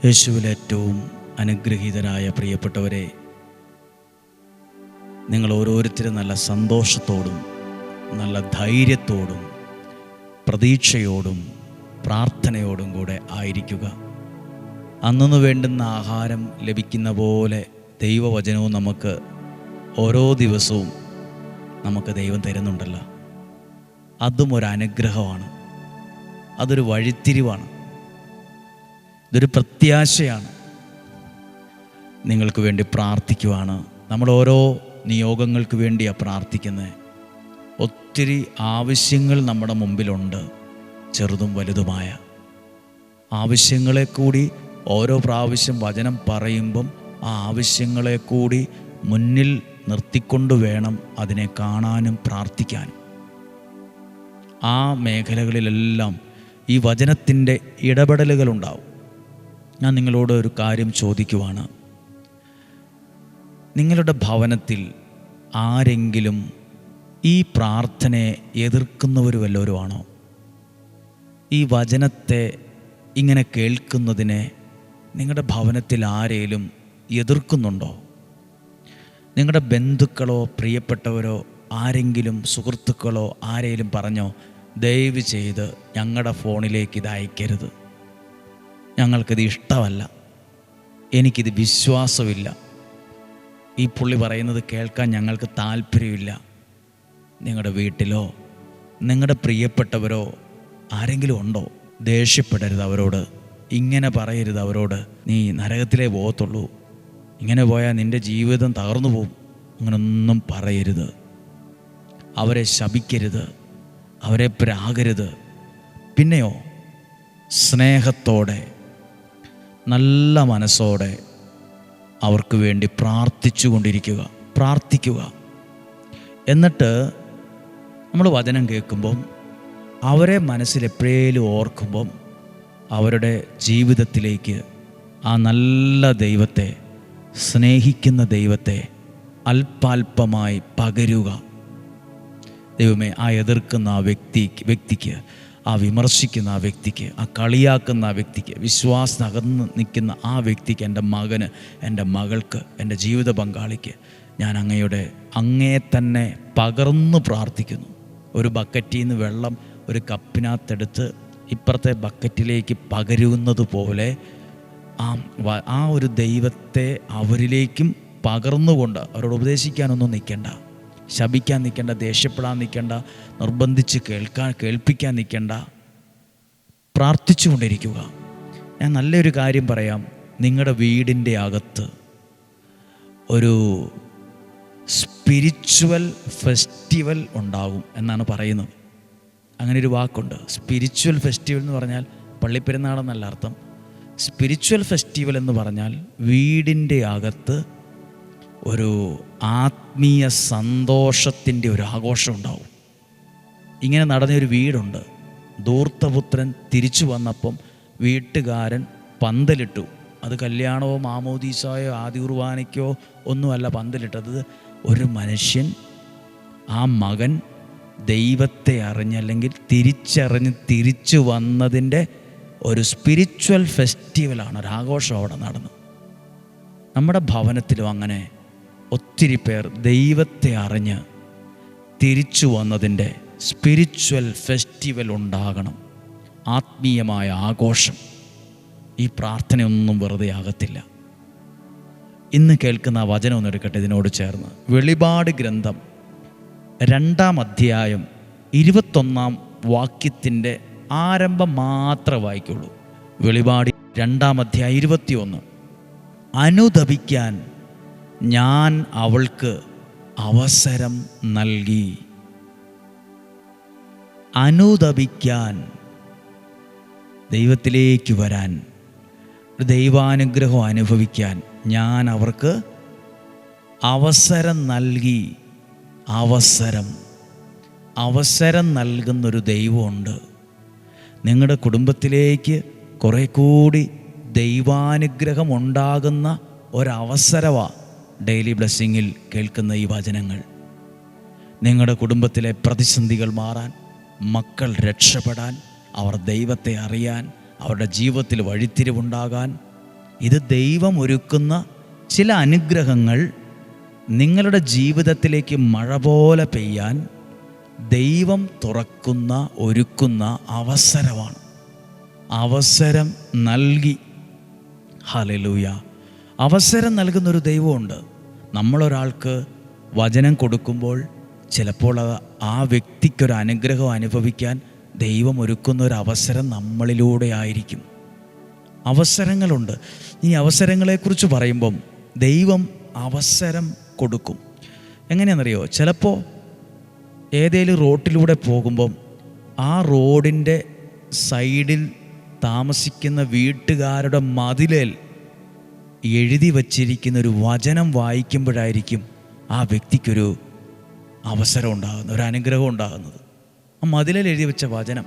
യേശുവിൽ ഏറ്റവും അനുഗ്രഹീതരായ പ്രിയപ്പെട്ടവരെ, നിങ്ങൾ ഓരോരുത്തരും നല്ല സന്തോഷത്തോടും നല്ല ധൈര്യത്തോടും പ്രതീക്ഷയോടും പ്രാർത്ഥനയോടും കൂടെ ആയിരിക്കുക. അന്നു വേണ്ടുന്ന ആഹാരം ലഭിക്കുന്ന പോലെ ദൈവവചനവും നമുക്ക് ഓരോ ദിവസവും നമുക്ക് ദൈവം തരുന്നുണ്ടല്ലോ. അതും ഒരു അനുഗ്രഹമാണ്, അതൊരു വഴിത്തിരിവാണ്, ഇതൊരു പ്രത്യാശയാണ്. നിങ്ങൾക്ക് വേണ്ടി പ്രാർത്ഥിക്കുവാണ്. നമ്മൾ ഓരോ നിയോഗങ്ങൾക്ക് വേണ്ടിയാണ് പ്രാർത്ഥിക്കുന്നത്. ഒത്തിരി ആവശ്യങ്ങൾ നമ്മുടെ മുമ്പിലുണ്ട്, ചെറുതും വലുതുമായ ആവശ്യങ്ങളെ കൂടി ഓരോ പ്രാവശ്യം വചനം പറയുമ്പം ആ ആവശ്യങ്ങളെ കൂടി മുന്നിൽ നിർത്തിക്കൊണ്ട് വേണം അതിനെ കാണാനും പ്രാർത്ഥിക്കാനും. ആ മേഖലകളിലെല്ലാം ഈ വചനത്തിൻ്റെ ഇടപെടലുകളുണ്ടാവും. ഞാൻ നിങ്ങളോട് ഒരു കാര്യം ചോദിക്കുവാണ്. നിങ്ങളുടെ ഭവനത്തിൽ ആരെങ്കിലും ഈ പ്രാർത്ഥനയെ എതിർക്കുന്നവർ വല്ലവരും ആണോ? ഈ വചനത്തെ ഇങ്ങനെ കേൾക്കുന്നതിനെ നിങ്ങളുടെ ഭവനത്തിൽ ആരെങ്കിലും എതിർക്കുന്നുണ്ടോ? നിങ്ങളുടെ ബന്ധുക്കളോ പ്രിയപ്പെട്ടവരോ ആരെങ്കിലും സുഹൃത്തുക്കളോ ആരെങ്കിലും പറഞ്ഞോ, ദയവ് ചെയ്ത് ഞങ്ങളുടെ ഫോണിലേക്ക് ഇത് അയക്കരുത്, ഞങ്ങൾക്കിത് ഇഷ്ടമല്ല, എനിക്കിത് വിശ്വാസമില്ല, ഈ പുള്ളി പറയുന്നത് കേൾക്കാൻ ഞങ്ങൾക്ക് താല്പര്യമില്ല? നിങ്ങളുടെ വീട്ടിലോ നിങ്ങളുടെ പ്രിയപ്പെട്ടവരോ ആരെങ്കിലും ഉണ്ടോ? ദേഷ്യപ്പെടരുത് അവരോട്, ഇങ്ങനെ പറയരുത് അവരോട്, നീ നരകത്തിലേ പോകത്തുള്ളൂ, ഇങ്ങനെ പോയാൽ നിൻ്റെ ജീവിതം തകർന്നു പോവും, അങ്ങനൊന്നും പറയരുത്. അവരെ ശപിക്കരുത്, അവരെ പ്രാകരുത്. പിന്നെയോ സ്നേഹത്തോടെ നല്ല മനസ്സോടെ അവർക്ക് വേണ്ടി പ്രാർത്ഥിക്കുക. എന്നിട്ട് നമ്മൾ വചനം കേൾക്കുമ്പം അവരെ മനസ്സിൽ എപ്പോഴേലും ഓർക്കുമ്പം അവരുടെ ജീവിതത്തിലേക്ക് ആ നല്ല ദൈവത്തെ, സ്നേഹിക്കുന്ന ദൈവത്തെ അല്പാൽപമായി പകരുക. ദൈവമേ, ആ എതിർക്കുന്ന ആ വ്യക്തിക്ക്, ആ വിമർശിക്കുന്ന ആ വ്യക്തിക്ക്, ആ കളിയാക്കുന്ന ആ വ്യക്തിക്ക്, വിശ്വാസം അകന്ന് നിൽക്കുന്ന ആ വ്യക്തിക്ക്, എൻ്റെ മകന്, എൻ്റെ മകൾക്ക്, എൻ്റെ ജീവിത പങ്കാളിക്ക് ഞാൻ അങ്ങയെ തന്നെ പകർന്നു പ്രാർത്ഥിക്കുന്നു. ഒരു ബക്കറ്റിൽ നിന്ന് വെള്ളം ഒരു കപ്പിനകത്തെടുത്ത് ഇപ്പുറത്തെ ബക്കറ്റിലേക്ക് പകരുന്നത് പോലെ ആ ഒരു ദൈവത്തെ അവരിലേക്കും പകർന്നുകൊണ്ട് അവരോട് ഉപദേശിക്കാനൊന്നും നിൽക്കണ്ട, ശപിക്കാൻ നിൽക്കണ്ട, ദേഷ്യപ്പെടാൻ നിൽക്കണ്ട, നിർബന്ധിച്ച് കേൾപ്പിക്കാൻ നിൽക്കണ്ട, പ്രാർത്ഥിച്ചു കൊണ്ടിരിക്കുക. ഞാൻ നല്ലൊരു കാര്യം പറയാം. നിങ്ങളുടെ വീടിൻ്റെ അകത്ത് ഒരു സ്പിരിച്വൽ ഫെസ്റ്റിവൽ ഉണ്ടാകും എന്നാണ് പറയുന്നത്. അങ്ങനെ ഒരു വാക്കുണ്ട്, സ്പിരിച്വൽ ഫെസ്റ്റിവൽ എന്ന് പറഞ്ഞാൽ പള്ളിപ്പെരുന്നാളെന്നല്ല അർത്ഥം. സ്പിരിച്വൽ ഫെസ്റ്റിവൽ എന്ന് പറഞ്ഞാൽ വീടിൻ്റെ അകത്ത് ഒരു ആത്മീയ സന്തോഷത്തിൻ്റെ ഒരു ആഘോഷം ഉണ്ടാവും. ഇങ്ങനെ നടന്നൊരു വീടുണ്ട്. ധൂർത്തപുത്രൻ തിരിച്ചു വന്നപ്പം വീട്ടുകാരൻ പന്തലിട്ടു. അത് കല്യാണമോ മാമോദീസായോ ആദ്യ കുർബാനയ്ക്കോ ഒന്നുമല്ല പന്തലിട്ടത്. ഒരു മനുഷ്യൻ, ആ മകൻ ദൈവത്തെ അറിഞ്ഞ് അല്ലെങ്കിൽ തിരിച്ചറിഞ്ഞ് തിരിച്ചു വന്നതിൻ്റെ ഒരു സ്പിരിച്വൽ ഫെസ്റ്റിവലാണ്, ഒരാഘോഷം അവിടെ നടന്നു. നമ്മുടെ ഭവനത്തിലും അങ്ങനെ ഒത്തിരി പേർ ദൈവത്തെ അറിഞ്ഞ് തിരിച്ചു വന്നതിൻ്റെ സ്പിരിച്വൽ ഫെസ്റ്റിവൽ ഉണ്ടാകണം, ആത്മീയമായ ആഘോഷം. ഈ പ്രാർത്ഥനയൊന്നും വെറുതെ ആകത്തില്ല. ഇന്ന് കേൾക്കുന്ന ആ വചനം ഒന്ന് എടുക്കട്ടെ ഇതിനോട് ചേർന്ന്. വെളിപാട് ഗ്രന്ഥം 2-ാം അധ്യായം 21-ാം വാക്യത്തിൻ്റെ ആരംഭം മാത്രമേ വായിക്കുള്ളൂ. വെളിപാട് 2-ാം അധ്യായം 21. അനുതപിക്കാൻ ഞാൻ അവൾക്ക് അവസരം നൽകി. അനുതപിക്കാൻ, ദൈവത്തിലേക്ക് വരാൻ, ദൈവാനുഗ്രഹം അനുഭവിക്കാൻ ഞാൻ അവർക്ക് അവസരം നൽകി. അവസരം നൽകുന്നൊരു ദൈവമുണ്ട്. നിങ്ങളുടെ കുടുംബത്തിലേക്ക് കുറേ കൂടി ദൈവാനുഗ്രഹം ഉണ്ടാകുന്ന ഒരവസരമാണ് ഡെയിലി ബ്ലെസ്സിങ്ങിൽ കേൾക്കുന്ന ഈ വചനങ്ങൾ. നിങ്ങളുടെ കുടുംബത്തിലെ പ്രതിസന്ധികൾ മാറാൻ, മക്കൾ രക്ഷപ്പെടാൻ, അവർ ദൈവത്തെ അറിയാൻ, അവരുടെ ജീവിതത്തിൽ വഴിത്തിരിവുണ്ടാകാൻ ഇത് ദൈവം ഒരുക്കുന്ന ചില അനുഗ്രഹങ്ങൾ നിങ്ങളുടെ ജീവിതത്തിലേക്ക് മഴ പോലെ പെയ്യാൻ ദൈവം ഒരുക്കുന്ന അവസരമാണ്. അവസരം നൽകി. ഹല്ലേലൂയ. അവസരം നൽകുന്നൊരു ദൈവമുണ്ട്. നമ്മളൊരാൾക്ക് വചനം കൊടുക്കുമ്പോൾ ചിലപ്പോൾ ആ വ്യക്തിക്കൊരു അനുഗ്രഹം അനുഭവിക്കാൻ ദൈവം ഒരുക്കുന്ന ഒരു അവസരം നമ്മളിലൂടെ ആയിരിക്കും. അവസരങ്ങളുണ്ട്. ഈ അവസരങ്ങളെക്കുറിച്ച് പറയുമ്പം ദൈവം അവസരം കൊടുക്കും. എങ്ങനെയാണെന്നറിയോ? ചിലപ്പോൾ ഏതെങ്കിലും റോട്ടിലൂടെ പോകുമ്പം ആ റോഡിൻ്റെ സൈഡിൽ താമസിക്കുന്ന വീട്ടുകാരുടെ മതിലിൽ എഴുതി വച്ചിരിക്കുന്ന ഒരു വചനം വായിക്കുമ്പോഴായിരിക്കും ആ വ്യക്തിക്കൊരു അവസരം ഉണ്ടാകുന്നത്, ഒരു അനുഗ്രഹം ഉണ്ടാകുന്നത്. ആ മതിലിൽ എഴുതി വെച്ച വചനം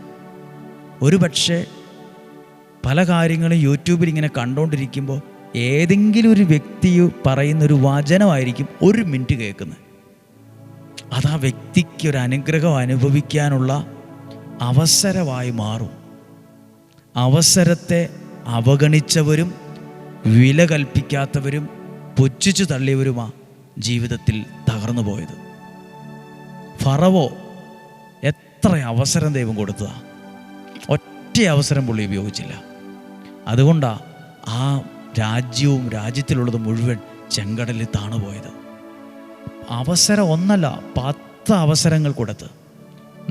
ഒരു പക്ഷേ പല കാര്യങ്ങളും യൂട്യൂബിൽ ഇങ്ങനെ കണ്ടുകൊണ്ടിരിക്കുമ്പോൾ ഏതെങ്കിലും ഒരു വ്യക്തി പറയുന്നൊരു വചനമായിരിക്കും 1 മിനിറ്റ് കേൾക്കുന്നത്. അത് ആ വ്യക്തിക്ക് ഒരു അനുഗ്രഹം അനുഭവിക്കാനുള്ള അവസരമായി മാറും. അവസരത്തെ അവഗണിച്ചവരും വില കൽപ്പിക്കാത്തവരും പുച്ഛിച്ചു തള്ളിയവരുമാ ജീവിതത്തിൽ തകർന്നു പോയത്. ഫറവോ എത്ര അവസരം ദൈവം കൊടുത്തതാ, ഒറ്റ അവസരം പുള്ളി ഉപയോഗിച്ചില്ല. അതുകൊണ്ടാണ് ആ രാജ്യവും രാജ്യത്തിലുള്ളത് മുഴുവൻ ചെങ്കടലിൽ താണുപോയത്. അവസരം ഒന്നല്ല, 10 അവസരങ്ങൾ കൊടുത്ത്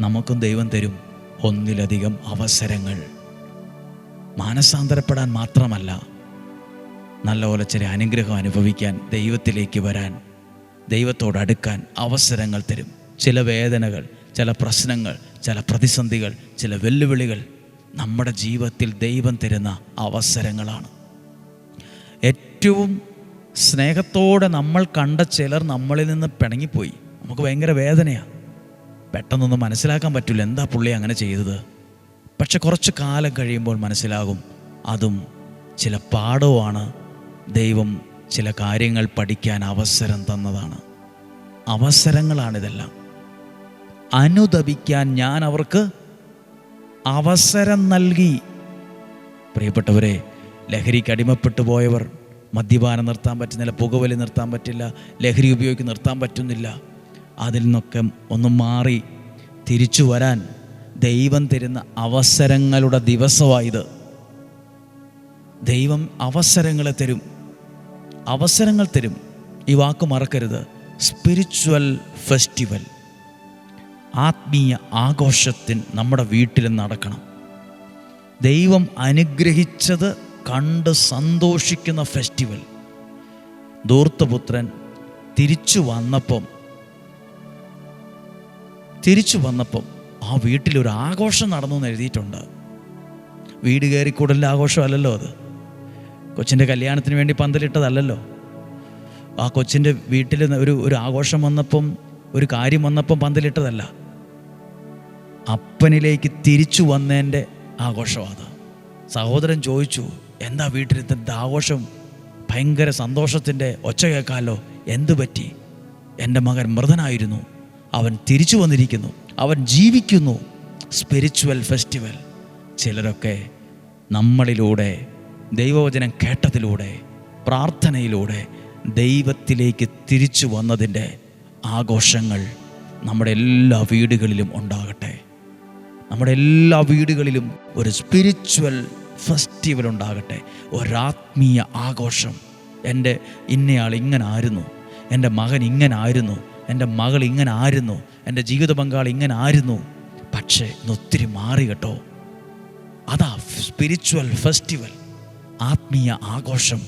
നമുക്കും ദൈവം തരും ഒന്നിലധികം അവസരങ്ങൾ. മാനസാന്തരപ്പെടാൻ മാത്രമല്ല, നല്ലപോലെ ചില അനുഗ്രഹം അനുഭവിക്കാൻ, ദൈവത്തിലേക്ക് വരാൻ, ദൈവത്തോടടുക്കാൻ അവസരങ്ങൾ തരും. ചില വേദനകൾ, ചില പ്രശ്നങ്ങൾ, ചില പ്രതിസന്ധികൾ, ചില വെല്ലുവിളികൾ നമ്മുടെ ജീവിതത്തിൽ ദൈവം തരുന്ന അവസരങ്ങളാണ്. ഏറ്റവും സ്നേഹത്തോടെ നമ്മൾ കണ്ട ചിലർ നമ്മളിൽ നിന്ന് പിണങ്ങിപ്പോയി. നമുക്ക് ഭയങ്കര വേദനയാണ്. പെട്ടെന്നൊന്നും മനസ്സിലാക്കാൻ പറ്റില്ല എന്താ പുള്ളി അങ്ങനെ ചെയ്തത്. പക്ഷെ കുറച്ച് കാലം കഴിയുമ്പോൾ മനസ്സിലാകും അതും ചില പാഠവുമാണ്. ദൈവം ചില കാര്യങ്ങൾ പഠിക്കാൻ അവസരം തന്നതാണ്. അവസരങ്ങളാണിതെല്ലാം. അനുദപിക്കാൻ ഞാൻ അവർക്ക് അവസരം നൽകി. പ്രിയപ്പെട്ടവരെ, ലഹരിക്ക് അടിമപ്പെട്ടു പോയവർ, മദ്യപാനം നിർത്താൻ പറ്റുന്നില്ല, പുകവലി നിർത്താൻ പറ്റില്ല, ലഹരി ഉപയോഗിച്ച് നിർത്താൻ പറ്റുന്നില്ല, അതിൽ നിന്നൊക്കെ ഒന്ന് മാറി തിരിച്ചു വരാൻ ദൈവം തരുന്ന അവസരങ്ങളുടെ ദിവസമായത്. ദൈവം അവസരങ്ങൾ തരും. ഈ വാക്ക് മറക്കരുത്. സ്പിരിച്വൽ ഫെസ്റ്റിവൽ, ആത്മീയ ആഘോഷത്തിന് നമ്മുടെ വീട്ടിൽ നടക്കണം. ദൈവം അനുഗ്രഹിച്ചത് കണ്ട് സന്തോഷിക്കുന്ന ഫെസ്റ്റിവൽ. ധൂർത്തപുത്രൻ തിരിച്ചു വന്നപ്പം ആ വീട്ടിലൊരു ആഘോഷം നടന്നു എന്ന് എഴുതിയിട്ടുണ്ട്. വീട് കയറിക്കൂടലിൻ്റെ ആഘോഷമല്ലല്ലോ അത്. കൊച്ചിൻ്റെ കല്യാണത്തിന് വേണ്ടി പന്തലിട്ടതല്ലല്ലോ. ആ കൊച്ചിൻ്റെ വീട്ടിൽ ഒരു ആഘോഷം വന്നപ്പം, ഒരു കാര്യം വന്നപ്പം പന്തലിട്ടതല്ല. അപ്പനിലേക്ക് തിരിച്ചു വന്നതിൻ്റെ ആഘോഷമാണ്. സഹോദരൻ ചോദിച്ചു, എന്താ വീട്ടിലെത്തിൻ്റെ ആഘോഷം? ഭയങ്കര സന്തോഷത്തിൻ്റെ ഒച്ച കേൾക്കാമല്ലോ, എന്തു പറ്റി? എൻ്റെ മകൻ മൃതനായിരുന്നു, അവൻ തിരിച്ചു വന്നിരിക്കുന്നു, അവൻ ജീവിക്കുന്നു. Spiritual festival. ചിലരൊക്കെ നമ്മളിലൂടെ, ദൈവവചനം കേട്ടതിലൂടെ, പ്രാർത്ഥനയിലൂടെ ദൈവത്തിലേക്ക് തിരിച്ചു വന്നതിൻ്റെ ആഘോഷങ്ങൾ നമ്മുടെ എല്ലാ വീടുകളിലും ഉണ്ടാകട്ടെ. നമ്മുടെ എല്ലാ വീടുകളിലും ഒരു സ്പിരിച്വൽ ഫെസ്റ്റിവൽ ഉണ്ടാകട്ടെ, ഒരാത്മീയ ആഘോഷം. എൻ്റെ ഇന്നയാൾ ഇങ്ങനെ ആയിരുന്നു, എൻ്റെ മകൻ ഇങ്ങനെ ആയിരുന്നു, എൻ്റെ മകൾ ഇങ്ങനെ ആയിരുന്നു, എൻ്റെ ജീവിത പങ്കാളി ഇങ്ങനെ ആയിരുന്നു, പക്ഷേ ഇന്നൊത്തിരി മാറി കേട്ടോ. അതാ സ്പിരിച്വൽ ഫെസ്റ്റിവൽ, ആത്മീയ ആഘോഷം,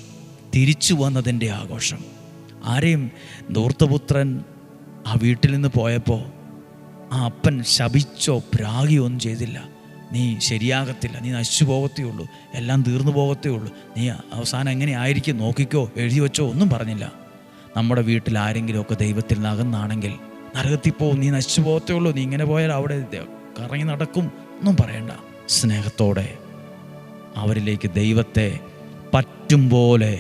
തിരിച്ചു വന്നതിൻ്റെ ആഘോഷം. ആരെയും ധൂർത്തപുത്രൻ ആ വീട്ടിൽ നിന്ന് പോയപ്പോൾ ആ അപ്പൻ ശപിച്ചോ പ്രാഗിയോ ഒന്നും ചെയ്തില്ല. നീ ശരിയാകത്തില്ല, നീ നശിച്ചു പോകത്തേ ഉള്ളൂ, എല്ലാം തീർന്നു പോകത്തേ ഉള്ളൂ, നീ അവസാനം എങ്ങനെ ആയിരിക്കും നോക്കിക്കോ, എഴുതി വെച്ചോ ഒന്നും പറഞ്ഞില്ല. നമ്മുടെ വീട്ടിൽ ആരെങ്കിലുമൊക്കെ ദൈവത്തിൽ നകന്നാണെങ്കിൽ നരകത്തിൽ പോവും, നീ നശിച്ചു പോകത്തേ ഉള്ളൂ, നീ ഇങ്ങനെ പോയാൽ അവിടെ കറങ്ങി നടക്കും ഒന്നും പറയണ്ട. സ്നേഹത്തോടെ അവരിലേക്ക് ദൈവത്തെ പറ്റും പോലെ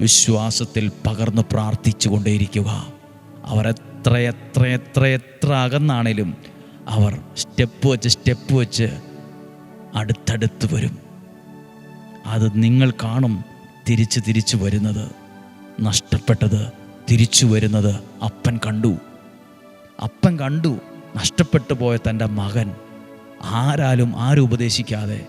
വിശ്വാസത്തിൽ പകർന്ന് പ്രാർത്ഥിച്ചു കൊണ്ടേയിരിക്കുക. അവർ എത്ര അകന്നാണേലും അവർ സ്റ്റെപ്പ് വെച്ച് അടുത്തടുത്ത് വരും. അത് നിങ്ങൾ കാണും. തിരിച്ചു വരുന്നത്, നഷ്ടപ്പെട്ടത് തിരിച്ചു വരുന്നത് അപ്പൻ കണ്ടു. നഷ്ടപ്പെട്ടു പോയ തൻ്റെ മകൻ ആരും ഉപദേശിക്കാതെ,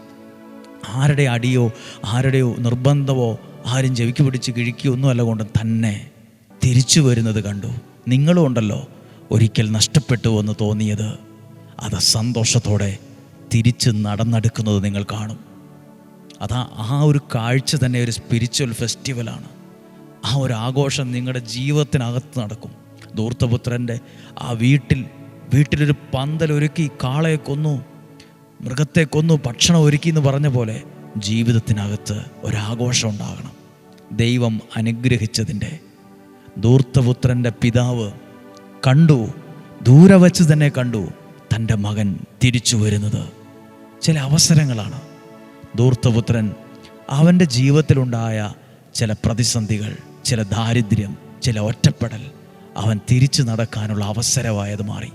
ആരുടെ അടിയോ ആരുടെയോ നിർബന്ധമോ ആരും ചെവിക്ക് പിടിച്ച് കിഴിക്കുകയോ ഒന്നുമല്ല കൊണ്ട് തന്നെ തിരിച്ചു വരുന്നത് കണ്ടു. നിങ്ങളും ഉണ്ടല്ലോ ഒരിക്കൽ നഷ്ടപ്പെട്ടു എന്ന് തോന്നിയത്, അത് സന്തോഷത്തോടെ തിരിച്ച് നടന്നെടുക്കുന്നത് നിങ്ങൾ കാണും. ആ ഒരു കാഴ്ച തന്നെ ഒരു സ്പിരിച്വൽ ഫെസ്റ്റിവലാണ്. ആ ഒരു ആഘോഷം നിങ്ങളുടെ ജീവിതത്തിനകത്ത് നടക്കും. ധൂർത്തപുത്രൻ്റെ ആ വീട്ടിലൊരു പന്തലൊരുക്കി, കാളയെ കൊന്നു, മൃഗത്തെ കൊന്നു, ഭക്ഷണം ഒരുക്കി എന്ന് പറഞ്ഞ പോലെ ജീവിതത്തിനകത്ത് ഒരാഘോഷം ഉണ്ടാകണം. ദൈവം അനുഗ്രഹിച്ചതിൻ്റെ ധൂർത്തപുത്രൻ്റെ പിതാവ് കണ്ടു, ദൂരെ വച്ച് തന്നെ കണ്ടു തൻ്റെ മകൻ തിരിച്ചു വരുന്നത്. ചില അവസരങ്ങളാണ് ധൂർത്തപുത്രൻ അവൻ്റെ ജീവിതത്തിലുണ്ടായ ചില പ്രതിസന്ധികൾ, ചില ദാരിദ്ര്യം, ചില ഒറ്റപ്പെടൽ അവൻ തിരിച്ചു നടക്കാനുള്ള അവസരമായത് മാറി.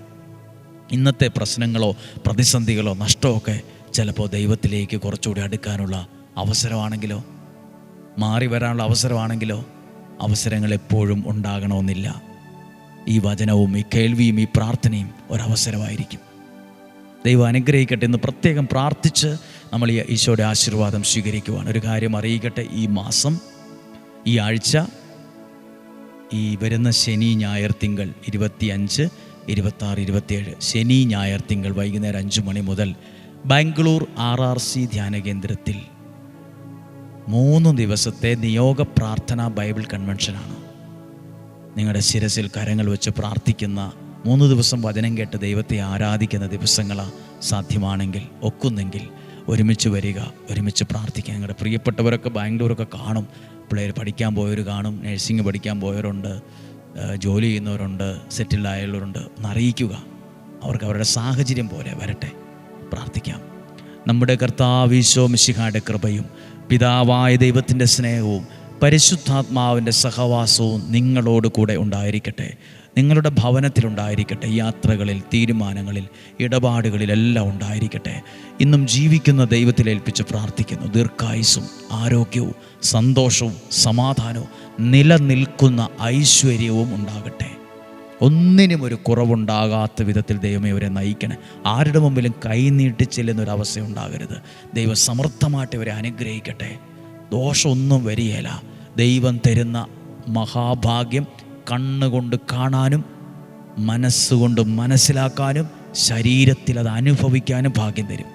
ഇന്നത്തെ പ്രശ്നങ്ങളോ പ്രതിസന്ധികളോ നഷ്ടമൊക്കെ ചിലപ്പോൾ ദൈവത്തിലേക്ക് കുറച്ചുകൂടി അടുക്കാനുള്ള അവസരമാണെങ്കിലോ, മാറി വരാനുള്ള അവസരമാണെങ്കിലോ, അവസരങ്ങൾ എപ്പോഴും ഉണ്ടാകണമെന്നില്ല. ഈ വചനവും ഈ കേൾവിയും ഈ പ്രാർത്ഥനയും ഒരവസരമായിരിക്കും. ദൈവം അനുഗ്രഹിക്കട്ടെ എന്ന് പ്രത്യേകം പ്രാർത്ഥിച്ച് നമ്മൾ ഈ ഈശോയുടെ ആശീർവാദം സ്വീകരിക്കുവാൻ ഒരു കാര്യം അറിയിക്കട്ടെ. ഈ മാസം, ഈ ആഴ്ച, ഈ വരുന്ന ശനി ഞായർ തിങ്കൾ 25, 26, 27 ശനി ഞായർ തിങ്കൾ വൈകുന്നേരം 5 മണി മുതൽ ബാംഗ്ലൂർ RRC ധ്യാന കേന്ദ്രത്തിൽ 3 ദിവസത്തെ നിയോഗ പ്രാർത്ഥന ബൈബിൾ കൺവെൻഷനാണ്. നിങ്ങളുടെ ശിരസിൽ കരങ്ങൾ വെച്ച് പ്രാർത്ഥിക്കുന്ന 3 ദിവസം വചനം കേട്ട് ദൈവത്തെ ആരാധിക്കുന്ന ദിവസങ്ങളാണ്. സാധ്യമാണെങ്കിൽ, ഒക്കുന്നെങ്കിൽ ഒരുമിച്ച് വരിക, ഒരുമിച്ച് പ്രാർത്ഥിക്കുക. നിങ്ങളുടെ പ്രിയപ്പെട്ടവരൊക്കെ ബാംഗ്ലൂരൊക്കെ കാണും. പിള്ളേർ പഠിക്കാൻ പോയവർ കാണും, നഴ്സിംഗ് പഠിക്കാൻ പോയവരുണ്ട്, ജോലി ചെയ്യുന്നവരുണ്ട്, സെറ്റിൽഡായുള്ളവരുണ്ട്. ഒന്ന് അറിയിക്കുക. അവർക്ക് അവരുടെ സാഹചര്യം പോലെ വരട്ടെ. പ്രാർത്ഥിക്കാം. നമ്മുടെ കർത്താവ് ഈശോ മിശിഹായുടെ കൃപയും പിതാവായ ദൈവത്തിൻ്റെ സ്നേഹവും പരിശുദ്ധാത്മാവിൻ്റെ സഹവാസവും നിങ്ങളോട് കൂടെ ഉണ്ടായിരിക്കട്ടെ. നിങ്ങളുടെ ഭവനത്തിലുണ്ടായിരിക്കട്ടെ. യാത്രകളിൽ, തീരുമാനങ്ങളിൽ, ഇടപാടുകളിലെല്ലാം ഉണ്ടായിരിക്കട്ടെ. ഇന്നും ജീവിക്കുന്ന ദൈവത്തിലേൽപ്പിച്ച് പ്രാർത്ഥിക്കുന്നു. ദീർഘായുസ്സും ആരോഗ്യവും സന്തോഷവും സമാധാനവും നിലനിൽക്കുന്ന ഐശ്വര്യവും ഉണ്ടാകട്ടെ. ഒന്നിനും ഒരു കുറവുണ്ടാകാത്ത വിധത്തിൽ ദൈവമേ അവരെ നയിക്കണേ. ആരുടെ മുമ്പിലും കൈനീട്ടി ചെല്ലുന്നൊരവസ്ഥ ഉണ്ടാകരുത്. ദൈവം സമൃദ്ധമായിട്ട് ഇവരെ അനുഗ്രഹിക്കട്ടെ. ദോഷമൊന്നും വരികയില്ല. ദൈവം തരുന്ന മഹാഭാഗ്യം കണ്ണുകൊണ്ട് കാണാനും മനസ്സുകൊണ്ട് മനസ്സിലാക്കാനും ശരീരത്തിൽ അത് അനുഭവിക്കാനും ഭാഗ്യം തരും.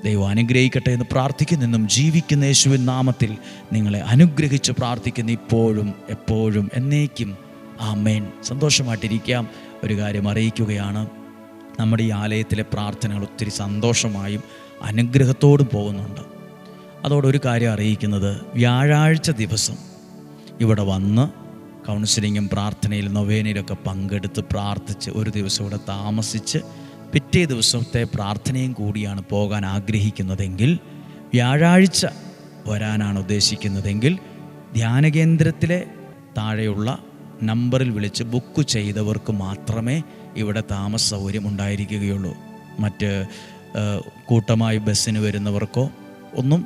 ദൈവം അനുഗ്രഹിക്കട്ടെ എന്ന് പ്രാർത്ഥിക്കുന്നു. എന്നും ജീവിക്കുന്ന യേശുവിൻ നാമത്തിൽ നിങ്ങളെ അനുഗ്രഹിച്ച് പ്രാർത്ഥിക്കുന്നു, ഇപ്പോഴും എപ്പോഴും എന്നേക്കും. ആമേൻ. സന്തോഷമായിട്ടിരിക്കാം. ഒരു കാര്യം അറിയിക്കുകയാണ്. നമ്മുടെ ഈ ആലയത്തിലെ പ്രാർത്ഥനകൾ ഒത്തിരി സന്തോഷമായും അനുഗ്രഹത്തോടും പോകുന്നുണ്ട്. അതോടൊരു കാര്യം അറിയിക്കുന്നത്, വ്യാഴാഴ്ച ദിവസം ഇവിടെ വന്ന് കൗൺസിലിങ്ങും പ്രാർത്ഥനയിൽ നൊവേനയിലൊക്കെ പങ്കെടുത്ത് പ്രാർത്ഥിച്ച് ഒരു ദിവസം ഇവിടെ താമസിച്ച് പിറ്റേ ദിവസത്തെ പ്രാർത്ഥനയും കൂടിയാണ് പോകാൻ ആഗ്രഹിക്കുന്നതെങ്കിൽ, വ്യാഴാഴ്ച വരാനാണ് ഉദ്ദേശിക്കുന്നതെങ്കിൽ ധ്യാനകേന്ദ്രത്തിലെ താഴെയുള്ള നമ്പറിൽ വിളിച്ച് ബുക്ക് ചെയ്തവർക്ക് മാത്രമേ ഇവിടെ താമസ സൗകര്യം ഉണ്ടായിരിക്കുകയുള്ളൂ. മറ്റ് കൂട്ടമായി ബസ്സിന് വരുന്നവർക്കോ ഒന്നും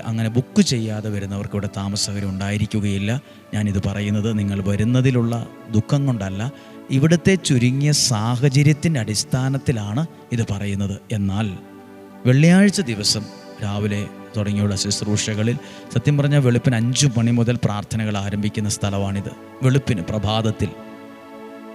അങ്ങനെ ബുക്ക് ചെയ്യാതെ വരുന്നവർക്ക് ഇവിടെ താമസ സൗകര്യം ഉണ്ടായിരിക്കുകയില്ല. ഞാനിത് പറയുന്നത് നിങ്ങൾ വരുന്നതിലുള്ള ദുഃഖം കൊണ്ടല്ല, ഇവിടുത്തെ ചുരുങ്ങിയ സാഹചര്യത്തിൻ്റെ അടിസ്ഥാനത്തിലാണ് ഇത് പറയുന്നത്. എന്നാൽ വെള്ളിയാഴ്ച ദിവസം രാവിലെ തുടങ്ങിയുള്ള ശുശ്രൂഷകളിൽ സത്യം പറഞ്ഞാൽ വെളുപ്പിന് 5 മണി മുതൽ പ്രാർത്ഥനകൾ ആരംഭിക്കുന്ന സ്ഥലമാണിത്. വെളുപ്പിന് പ്രഭാതത്തിൽ.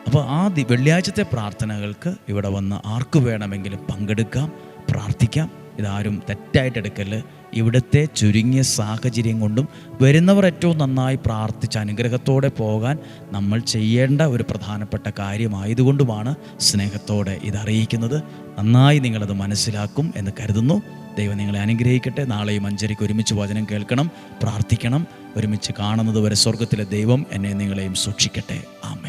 അപ്പോൾ ആ വെള്ളിയാഴ്ചത്തെ പ്രാർത്ഥനകൾക്ക് ഇവിടെ വന്ന് ആർക്ക് വേണമെങ്കിലും പങ്കെടുക്കാം, പ്രാർത്ഥിക്കാം. ഇതാരും തെറ്റായിട്ടെടുക്കല്. ഇവിടുത്തെ ചുരുങ്ങിയ സാഹചര്യം കൊണ്ടും വരുന്നവർ ഏറ്റവും നന്നായി പ്രാർത്ഥിച്ച് അനുഗ്രഹത്തോടെ പോകാൻ നമ്മൾ ചെയ്യേണ്ട ഒരു പ്രധാനപ്പെട്ട കാര്യമായതുകൊണ്ടുമാണ് സ്നേഹത്തോടെ ഇതറിയിക്കുന്നത്. നന്നായി നിങ്ങളത് മനസ്സിലാക്കും എന്ന് കരുതുന്നു. ദൈവം നിങ്ങളെ അനുഗ്രഹിക്കട്ടെ. നാളെയും 5:30 ഒരുമിച്ച് വചനം കേൾക്കണം, പ്രാർത്ഥിക്കണം. ഒരുമിച്ച് കാണുന്നത് വരെ സ്വർഗത്തിലെ ദൈവം എന്നെ നിങ്ങളെയും സൂക്ഷിക്കട്ടെ. ആമേൻ.